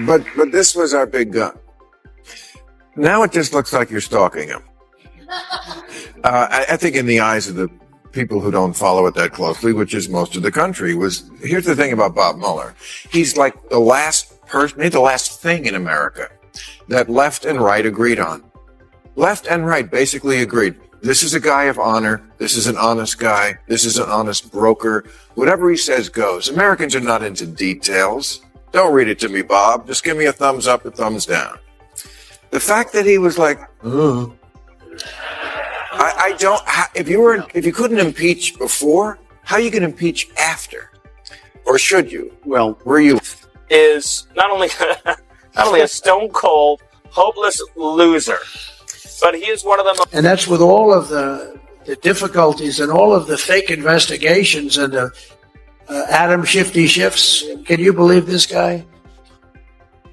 But this was our big gun. Now it just looks like you're stalking him. I think in the eyes of the people who don't follow it that closely, which is most of the country, here's the thing about Bob Mueller. He's like the last person, maybe the last thing in America that left and right agreed on. Left and right basically agreed. This is a guy of honor. This is an honest guy. This is an honest broker. Whatever he says goes. Americans are not into details. Don't read it to me, Bob. Just give me a thumbs up or thumbs down. The fact that he was like, if you couldn't impeach before, how are you going to impeach after? Or should you? Well, were you? Is not only a stone cold, hopeless loser, but he is one of the most. And that's with all of the difficulties and all of the fake investigations and the Adam Shifty Schiffs. Can you believe this guy?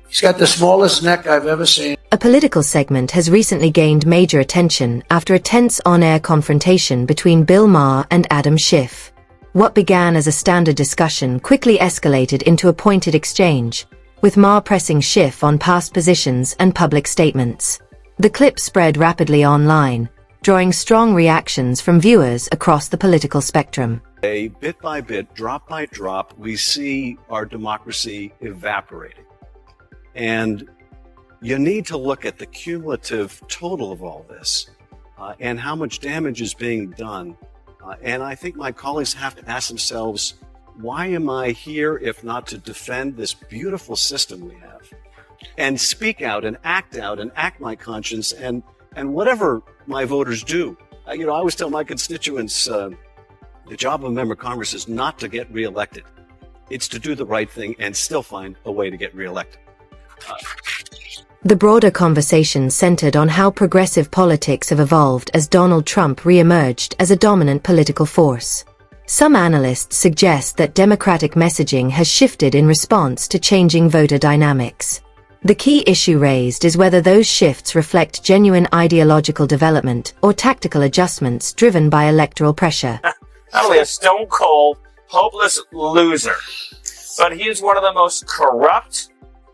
He's got the smallest neck I've ever seen. A political segment has recently gained major attention after a tense on-air confrontation between Bill Maher and Adam Schiff. What began as a standard discussion quickly escalated into a pointed exchange, with Maher pressing Schiff on past positions and public statements. The clip spread rapidly online, drawing strong reactions from viewers across the political spectrum. Bit by bit, drop by drop, we see our democracy evaporating. And you need to look at the cumulative total of all this and how much damage is being done. And I think my colleagues have to ask themselves, why am I here if not to defend this beautiful system we have? And speak out and act my conscience and whatever my voters do. I always tell my constituents, the job of a member of Congress is not to get reelected. It's to do the right thing and still find a way to get reelected. The broader conversation centered on how progressive politics have evolved as Donald Trump re-emerged as a dominant political force. Some analysts suggest that Democratic messaging has shifted in response to changing voter dynamics. The key issue raised is whether those shifts reflect genuine ideological development or tactical adjustments driven by electoral pressure. Not only a stone cold, hopeless loser, but he is one of the most corrupt,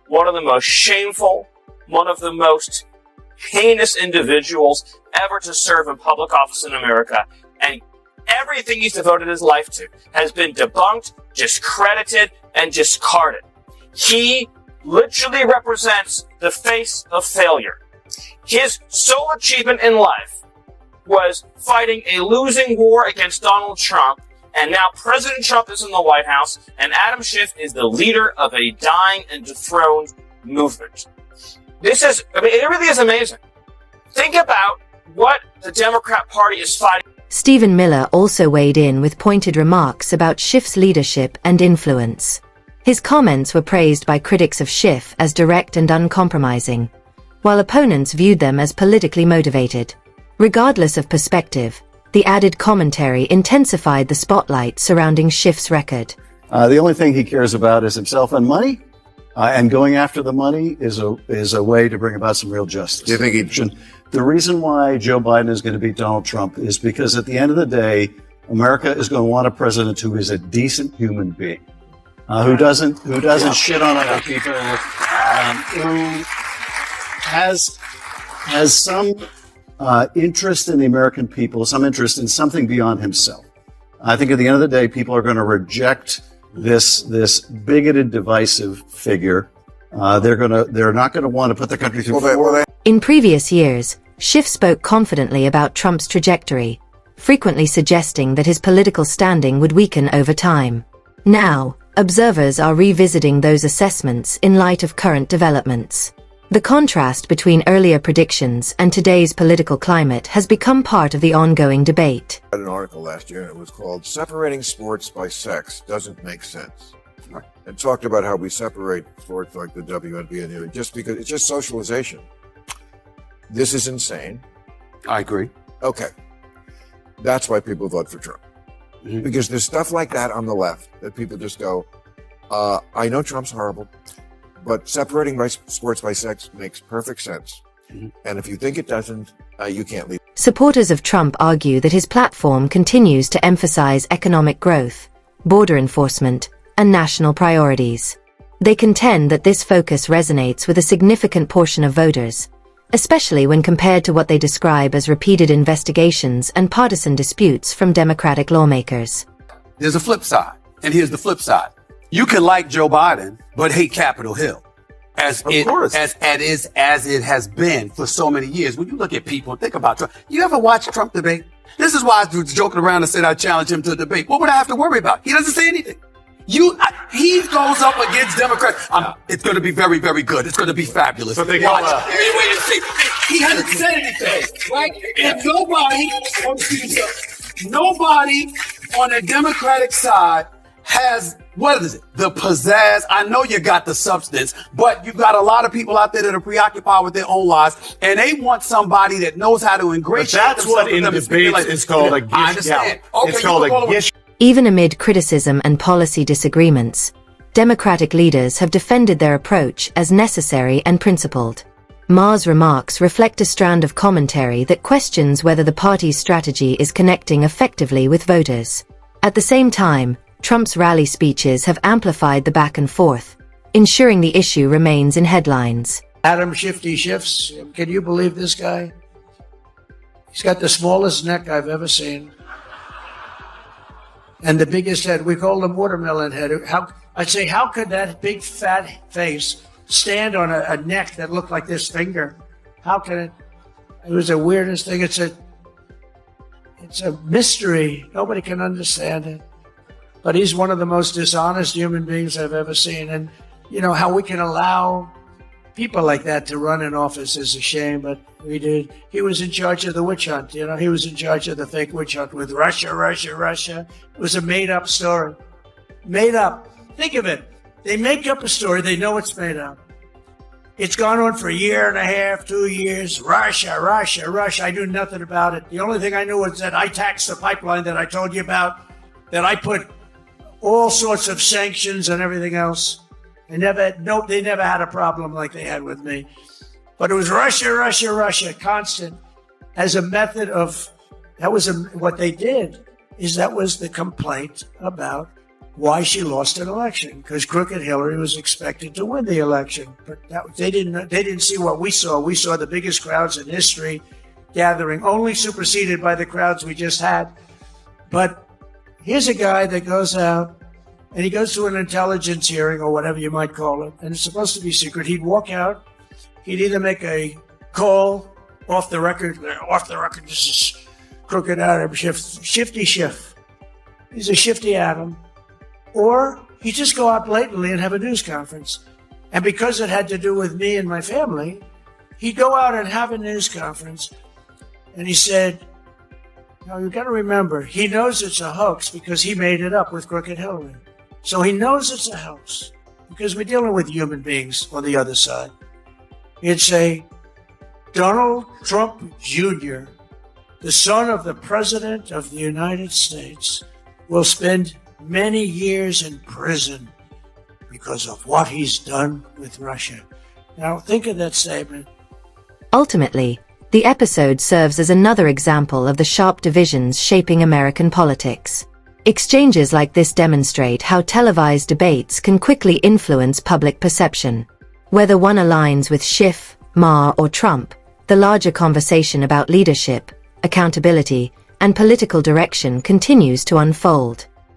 one of the most shameful, one of the most heinous individuals ever to serve in public office in America. And everything he's devoted his life to has been debunked, discredited, and discarded. He literally represents the face of failure. His sole achievement in life was fighting a losing war against Donald Trump, and now President Trump is in the White House, and Adam Schiff is the leader of a dying and dethroned movement. It really is amazing. Think about what the Democrat Party is fighting. Stephen Miller also weighed in with pointed remarks about Schiff's leadership and influence. His comments were praised by critics of Schiff as direct and uncompromising, while opponents viewed them as politically motivated. Regardless of perspective, the added commentary intensified the spotlight surrounding Schiff's record. The only thing he cares about is himself and money, and going after the money is a way to bring about some real justice. Do you think he should? The reason why Joe Biden is going to beat Donald Trump is because at the end of the day, America is going to want a president who is a decent human being, who doesn't shit on other people, who has some interest in the American people, some interest in something beyond himself. I think at the end of the day, people are going to reject this bigoted, divisive figure. They're not going to want to put the country through. In previous years, Schiff spoke confidently about Trump's trajectory, frequently suggesting that his political standing would weaken over time. Now, observers are revisiting those assessments in light of current developments. The contrast between earlier predictions and today's political climate has become part of the ongoing debate. I read an article last year, and it was called "Separating Sports by Sex Doesn't Make Sense." It talked about how we separate sports like the WNBA and the just because it's just socialization. This is insane. I agree. Okay. That's why people vote for Trump. Mm-hmm. Because there's stuff like that on the left that people just go, I know Trump's horrible, but separating by sports by sex makes perfect sense. Mm-hmm. And if you think it doesn't, you can't leave. Supporters of Trump argue that his platform continues to emphasize economic growth, border enforcement, and national priorities. They contend that this focus resonates with a significant portion of voters, especially when compared to what they describe as repeated investigations and partisan disputes from Democratic lawmakers. There's a flip side, and here's the flip side. You can like Joe Biden, but hate Capitol Hill. As it has been for so many years. When you look at people, think about Trump. You ever watch Trump debate? This is why I was joking around and said I challenge him to a debate. What would I have to worry about? He doesn't say anything. He goes up against Democrats. It's going to be very, very good. It's going to be fabulous. But they go, wait and see. He hasn't said anything, right? And nobody on the Democratic side has, what is it? The pizzazz. I know you got the substance, but you got a lot of people out there that are preoccupied with their own lives, and they want somebody that knows how to ingratiate. But that's what in debates is called a gish. I understand. Okay, it's called a gish. Even amid criticism and policy disagreements, Democratic leaders have defended their approach as necessary and principled. Maher's remarks reflect a strand of commentary that questions whether the party's strategy is connecting effectively with voters. At the same time, Trump's rally speeches have amplified the back and forth, ensuring the issue remains in headlines. Adam Shifty Schiffs, can you believe this guy? He's got the smallest neck I've ever seen. And the biggest head. We call him watermelon head. I'd say, how could that big fat face stand on a neck that looked like this finger? How can it? It was the weirdest thing. It's a mystery. Nobody can understand it. But he's one of the most dishonest human beings I've ever seen. And, you know, how we can allow people like that to run in office is a shame, but we did. He was in charge of the witch hunt. You know, he was in charge of the fake witch hunt with Russia. It was a made-up story. Made up. Think of it. They make up a story. They know it's made up. It's gone on for a year and a half, 2 years. Russia. I knew nothing about it. The only thing I knew was that I taxed the pipeline that I told you about, that I put all sorts of sanctions and everything else. They never had a problem like they had with me. But it was Russia, constant, as a method of, what they did, is that was the complaint about why she lost an election, because crooked Hillary was expected to win the election. But they didn't see what we saw. We saw the biggest crowds in history gathering, only superseded by the crowds we just had. But here's a guy that goes out and he goes to an intelligence hearing or whatever you might call it, and it's supposed to be secret. He'd walk out, he'd either make a call off the record, this is crooked Adam Schiff, Shifty Schiff. He's a shifty Adam. Or he'd just go out blatantly and have a news conference. And because it had to do with me and my family, he'd go out and have a news conference. And he said, now you've got to remember, he knows it's a hoax because he made it up with crooked Hillary. So he knows it's a hoax because we're dealing with human beings on the other side. He'd say, Donald Trump Jr., the son of the President of the United States, will spend many years in prison because of what he's done with Russia. Now, think of that statement. Ultimately, the episode serves as another example of the sharp divisions shaping American politics. Exchanges like this demonstrate how televised debates can quickly influence public perception. Whether one aligns with Schiff, Maher, or Trump, the larger conversation about leadership, accountability, and political direction continues to unfold.